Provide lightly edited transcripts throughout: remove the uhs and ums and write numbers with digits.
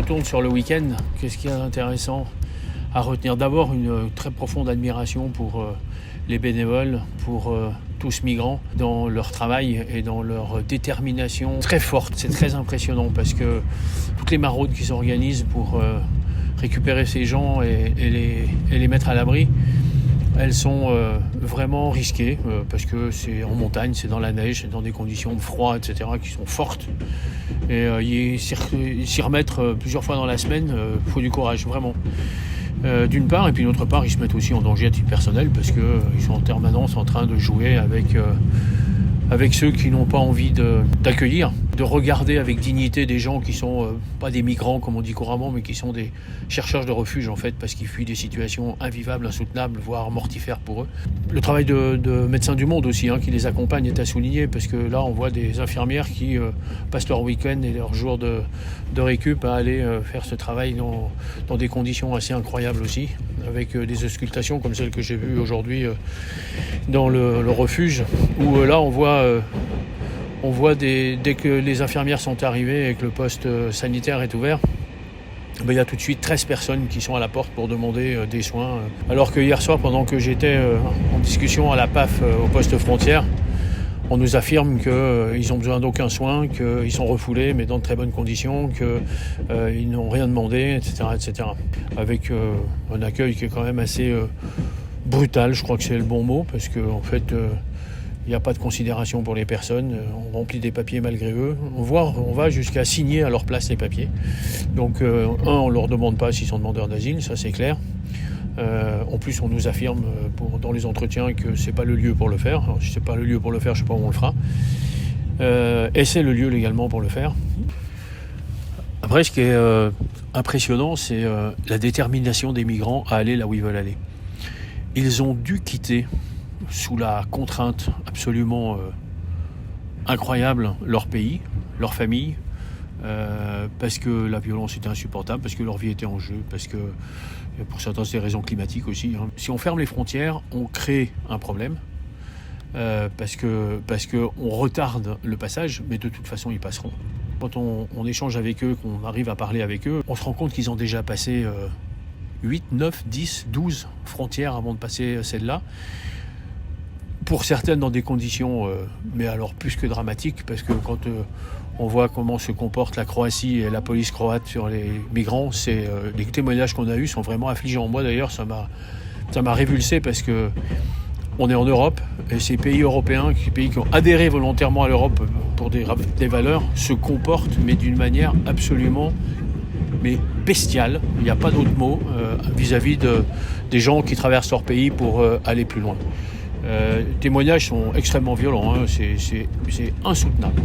retourne sur le week-end, qu'est-ce qu'il y a d'intéressant à retenir? D'abord, une très profonde admiration pour les bénévoles, pour tous migrants, dans leur travail et dans leur détermination très forte. C'est très impressionnant parce que toutes les maraudes qui s'organisent pour récupérer ces gens et les mettre à l'abri, elles sont vraiment risquées parce que c'est en montagne, c'est dans la neige, c'est dans des conditions de froid, etc. qui sont fortes. Et s'y remettre plusieurs fois dans la semaine, il faut du courage, vraiment. D'une part, et puis d'autre part, ils se mettent aussi en danger à titre personnel parce qu'ils sont en permanence en train de jouer avec ceux qui n'ont pas envie d'accueillir, de regarder avec dignité des gens qui sont pas des migrants comme on dit couramment, mais qui sont des chercheurs de refuge en fait, parce qu'ils fuient des situations invivables, insoutenables, voire mortifères pour eux. Le travail de Médecins du Monde aussi, qui les accompagne, est à souligner, parce que là on voit des infirmières qui passent leur week-end et leurs jours de récup à aller faire ce travail dans des conditions assez incroyables aussi, avec des auscultations comme celle que j'ai vue aujourd'hui dans le refuge, où là on voit dès que les infirmières sont arrivées et que le poste sanitaire est ouvert, il y a tout de suite 13 personnes qui sont à la porte pour demander des soins. Alors que hier soir, pendant que j'étais en discussion à la PAF au poste frontière, on nous affirme qu'ils n'ont besoin d'aucun soin, qu'ils sont refoulés, mais dans de très bonnes conditions, qu'ils n'ont rien demandé, etc., etc. Avec un accueil qui est quand même assez brutal, je crois que c'est le bon mot, parce qu'en fait, il n'y a pas de considération pour les personnes, on remplit des papiers malgré eux, on va jusqu'à signer à leur place les papiers. Donc, on ne leur demande pas s'ils sont demandeurs d'asile, ça c'est clair. En plus, on nous affirme dans les entretiens que c'est pas le lieu pour le faire. Alors, si c'est pas le lieu pour le faire, je sais pas où on le fera. Et c'est le lieu légalement pour le faire. Après, ce qui est impressionnant, c'est la détermination des migrants à aller là où ils veulent aller. Ils ont dû quitter, sous la contrainte absolument incroyable, leur pays, leur famille, parce que la violence était insupportable, parce que leur vie était en jeu, parce que pour certains c'est des raisons climatiques aussi. Si on ferme les frontières, on crée un problème, parce que on retarde le passage, mais de toute façon ils passeront. Quand on échange avec eux, qu'on arrive à parler avec eux, on se rend compte qu'ils ont déjà passé 8, 9, 10, 12 frontières avant de passer celle-là. Pour certaines dans des conditions, mais alors plus que dramatiques, parce que quand on voit comment se comporte la Croatie et la police croate sur les migrants, les témoignages qu'on a eus sont vraiment affligeants. Moi d'ailleurs, ça m'a révulsé, parce que on est en Europe, et ces pays européens, ces pays qui ont adhéré volontairement à l'Europe pour des valeurs, se comportent mais d'une manière absolument bestiale, il n'y a pas d'autre mot, vis-à-vis des gens qui traversent leur pays pour aller plus loin. Les témoignages sont extrêmement violents, c'est insoutenable.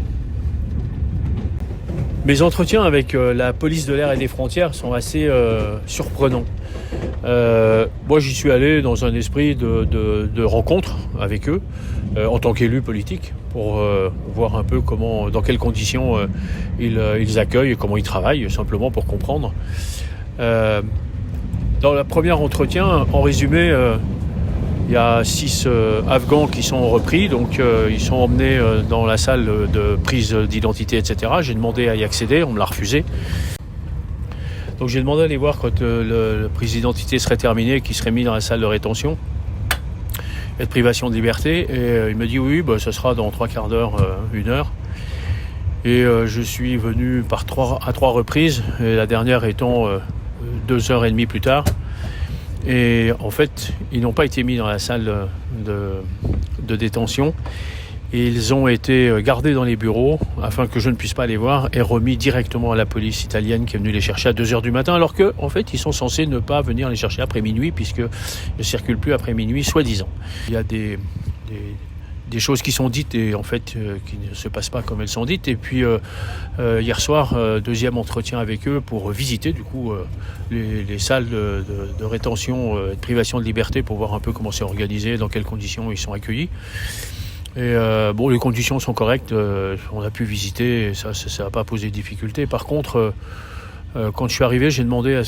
Mes entretiens avec la police de l'air et des frontières sont assez surprenants. Moi j'y suis allé dans un esprit de rencontre avec eux, en tant qu'élu politique, pour voir un peu dans quelles conditions ils accueillent et comment ils travaillent, simplement pour comprendre. Dans le premier entretien, en résumé, il y a 6 Afghans qui sont repris, donc ils sont emmenés dans la salle de prise d'identité, etc. J'ai demandé à y accéder, on me l'a refusé. Donc j'ai demandé à aller voir quand le prise d'identité serait terminé, qu'ils seraient mis dans la salle de rétention et de privation de liberté. Et il me dit oui, ça sera dans 3 quarts d'heure, 1 heure. Et je suis venu à 3 reprises, et la dernière étant 2h30 plus tard. Et en fait, ils n'ont pas été mis dans la salle de détention. Et ils ont été gardés dans les bureaux afin que je ne puisse pas les voir, et remis directement à la police italienne qui est venue les chercher à 2h du matin, alors que, en fait, ils sont censés ne pas venir les chercher après minuit, puisqu'ils ne circulent plus après minuit, soi-disant. Il y a des choses qui sont dites et en fait qui ne se passent pas comme elles sont dites. Et puis hier soir, deuxième entretien avec eux pour visiter du coup les salles de rétention et de privation de liberté, pour voir un peu comment c'est organisé, dans quelles conditions ils sont accueillis. Et les conditions sont correctes, on a pu visiter, et ça n'a pas posé de difficulté. Par contre, quand je suis arrivé, j'ai demandé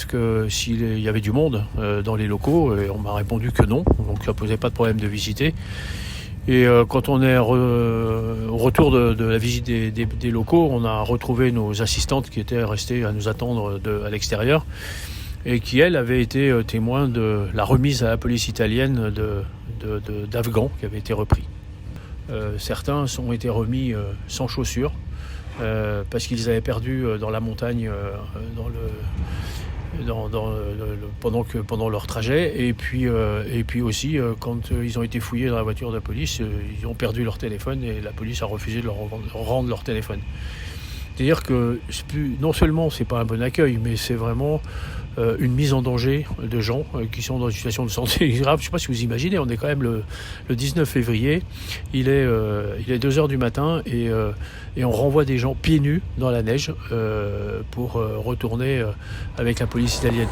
s'il y avait du monde dans les locaux, et on m'a répondu que non, donc ça ne posait pas de problème de visiter. Et quand on est au retour de la visite des locaux, on a retrouvé nos assistantes qui étaient restées à nous attendre à l'extérieur et qui, elles, avaient été témoins de la remise à la police italienne d'Afghans qui avaient été repris. Certains ont été remis sans chaussures parce qu'ils avaient perdu dans la montagne pendant leur trajet, et puis aussi quand ils ont été fouillés dans la voiture de la police, ils ont perdu leur téléphone et la police a refusé de leur rendre leur téléphone. C'est-à-dire que non seulement c'est pas un bon accueil, mais c'est vraiment une mise en danger de gens qui sont dans une situation de santé grave. Je ne sais pas si vous imaginez, on est quand même le 19 février, il est 2h du matin et on renvoie des gens pieds nus dans la neige pour retourner avec la police italienne.